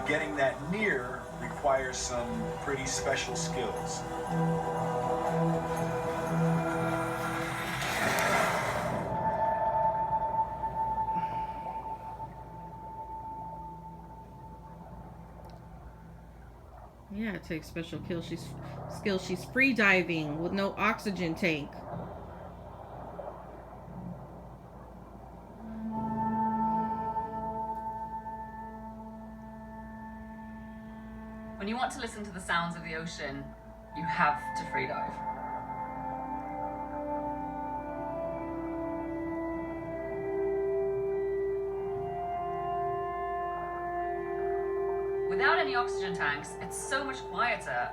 but getting that near requires some pretty special skills. Yeah, it takes special skills. She's free diving with no oxygen tank. When you want to listen to the sounds of the ocean, you have to free dive. Without any oxygen tanks, it's so much quieter.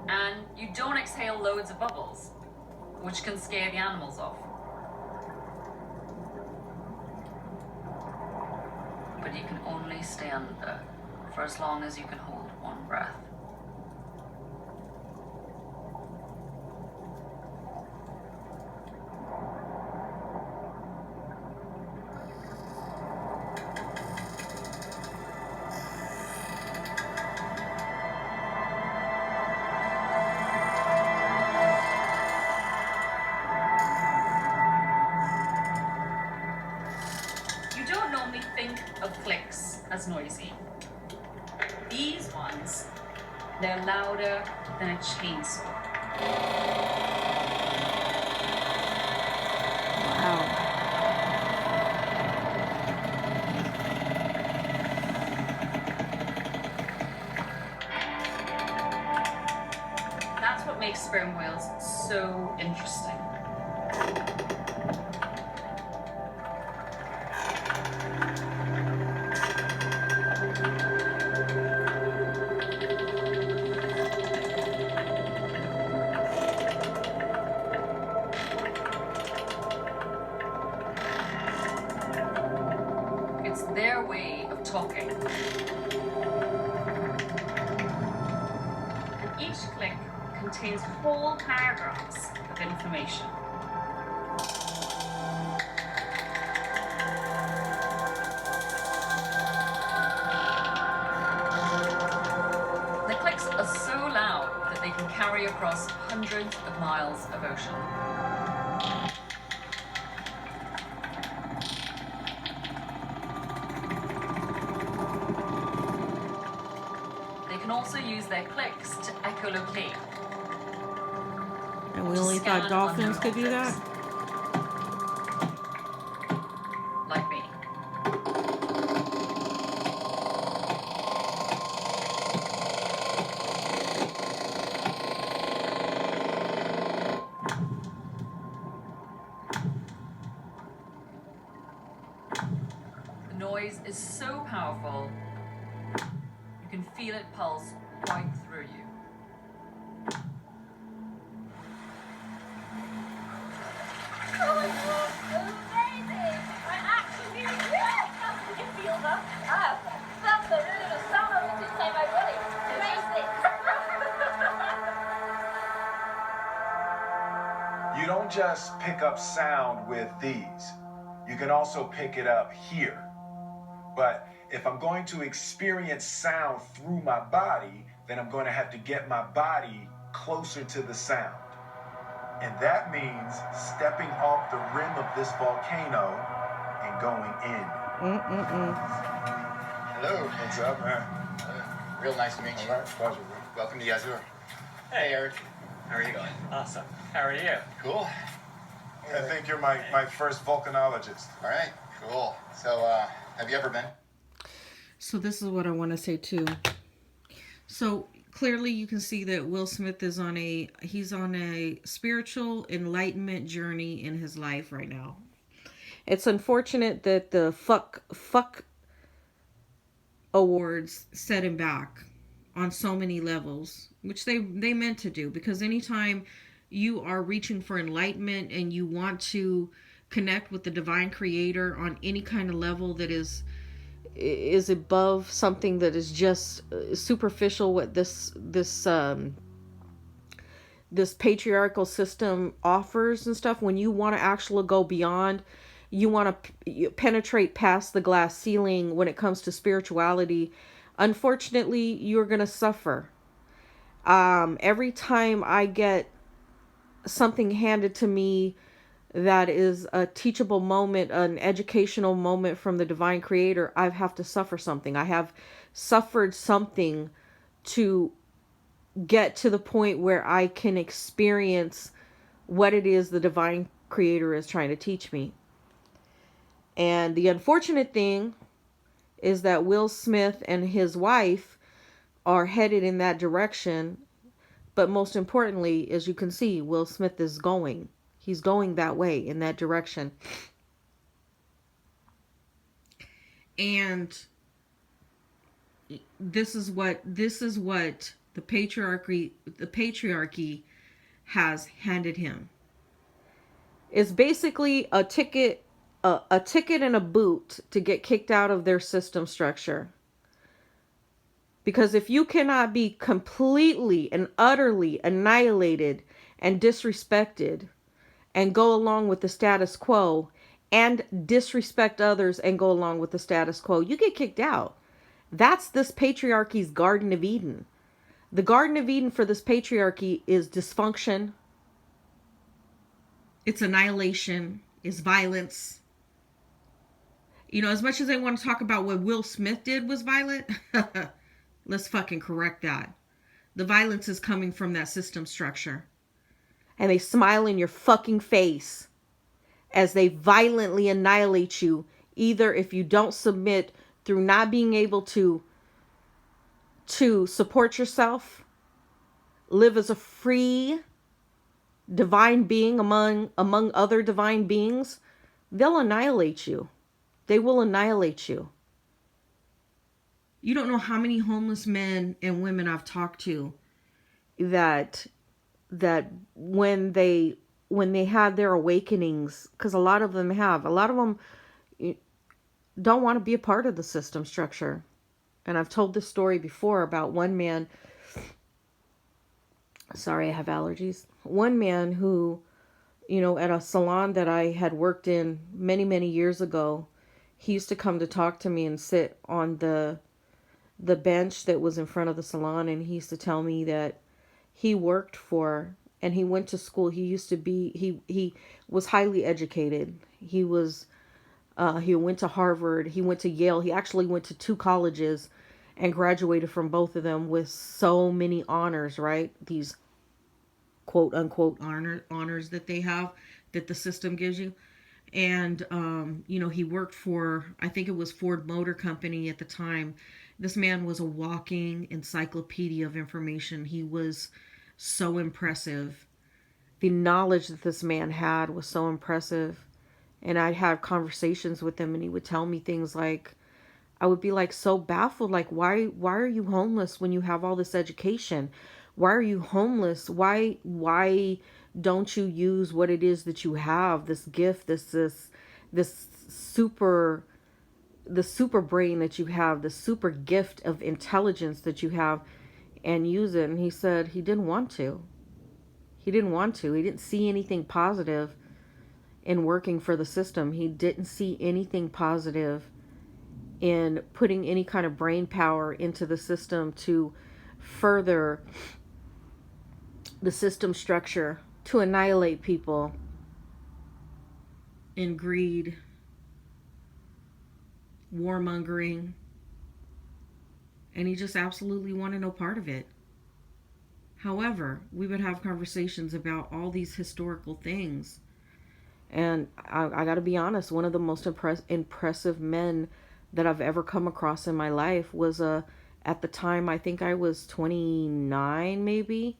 And you don't exhale loads of bubbles, which can scare the animals off. But you can only stay under for as long as you can hold one breath. You don't normally think of clicks as noisy. These ones, they're louder than a chainsaw. Wow. That's what makes sperm whales so interesting. It's their way of talking. And each click contains whole paragraphs of information. The clicks are so loud that they can carry across hundreds of miles of ocean. They can also use their clicks to echolocate. And we only thought dolphins could do that? Like me. The noise is so powerful, you can feel it pulse right through you. Oh my god, amazing! I actually can feel that. That's the sound of it inside my body. Amazing! You don't just pick up sound with these. You can also pick it up here. But if I'm going to experience sound through my body, then I'm going to have to get my body closer to the sound. And that means stepping off the rim of this volcano and going in. Hello. What's up, man? Real nice to meet you. All right, pleasure, man. Welcome to Yazur. Hey, Eric. how are you going? Awesome. How are you? Cool. I think you're my first volcanologist. All right, cool. So, have you ever been? So this is what I want to say too. So clearly you can see that Will Smith is he's on a spiritual enlightenment journey in his life right now. It's unfortunate that the fuck awards set him back on so many levels, which they meant to do, because anytime you are reaching for enlightenment and you want to connect with the divine creator on any kind of level that is above something that is just superficial, what this patriarchal system offers and stuff, when you want to actually go beyond you want to penetrate past the glass ceiling when it comes to spirituality, unfortunately, you're going to suffer. Every time I get something handed to me that is a teachable moment, an educational moment from the divine creator, I have to suffer something. I have suffered something to get to the point where I can experience what it is the divine creator is trying to teach me. And the unfortunate thing is that Will Smith and his wife are headed in that direction. But most importantly, as you can see, Will Smith is going. He's going that way, in that direction. And this is what the patriarchy has handed him. It's basically a ticket and a boot to get kicked out of their system structure. Because if you cannot be completely and utterly annihilated and disrespected and go along with the status quo, and disrespect others and go along with the status quo, you get kicked out. That's this patriarchy's Garden of Eden. The Garden of Eden for this patriarchy is dysfunction. It's annihilation. It's violence. You know, as much as I want to talk about what Will Smith did was violent, let's fucking correct that. The violence is coming from that system structure. And they smile in your fucking face as they violently annihilate you, either if you don't submit through not being able to support yourself, live as a free divine being among other divine beings, they'll annihilate you. They will annihilate you. You don't know how many homeless men and women I've talked to that when they had their awakenings, because a lot of them don't want to be a part of the system structure. And I've told this story before about one man. Sorry, I have allergies. One man who, you know, at a salon that I had worked in many, many years ago, he used to come to talk to me and sit on the bench that was in front of the salon. And he used to tell me that he worked for, and he went to school. He was highly educated. He went to Harvard. He went to Yale. He actually went to 2 colleges and graduated from both of them with so many honors, right? These quote unquote honors that they have, that the system gives you. And, you know, he worked for, I think it was Ford Motor Company at the time. This man was a walking encyclopedia of information. He was so impressive. The knowledge that this man had was so impressive. And I'd have conversations with him and he would tell me things like, I would be like so baffled, like, why are you homeless when you have all this education? Why are you homeless? Why don't you use what it is that you have, this gift, this super brain that you have, the super gift of intelligence that you have, and use it? And he said he didn't want to. He didn't see anything positive in working for the system. He didn't see anything positive in putting any kind of brain power into the system to further the system structure, to annihilate people in greed, warmongering, and he just absolutely wanted no part of it. However, we would have conversations about all these historical things. And I got to be honest, one of the most impressive men that I've ever come across in my life was at the time, I think I was 29, maybe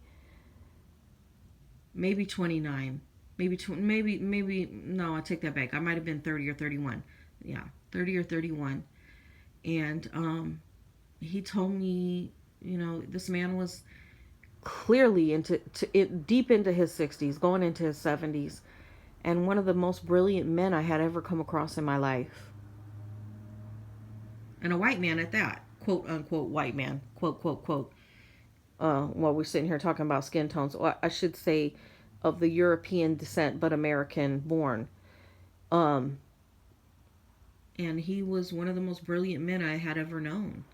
29, maybe no, I take that back. I might have been 30 or 31. Yeah, 30 or 31. And he told me, you know, this man was clearly deep into his 60s, going into his 70s, and one of the most brilliant men I had ever come across in my life. And a white man at that, quote unquote white man, quote quote. While we're sitting here talking about skin tones, well, I should say of the European descent but American born. And he was one of the most brilliant men I had ever known,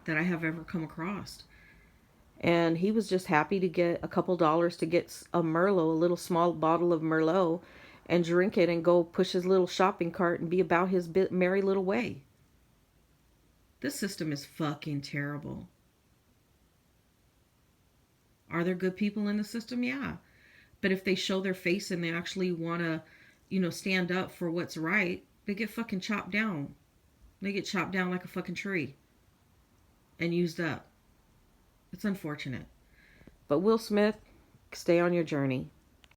that I have ever come across. And he was just happy to get a couple dollars to get a Merlot, a little small bottle of Merlot, and drink it and go push his little shopping cart and be about his merry little way. This system is fucking terrible. Are there good people in the system? Yeah. But if they show their face and they actually want to, stand up for what's right, they get fucking chopped down. They get chopped down like a fucking tree and used up. It's unfortunate. But Will Smith, stay on your journey.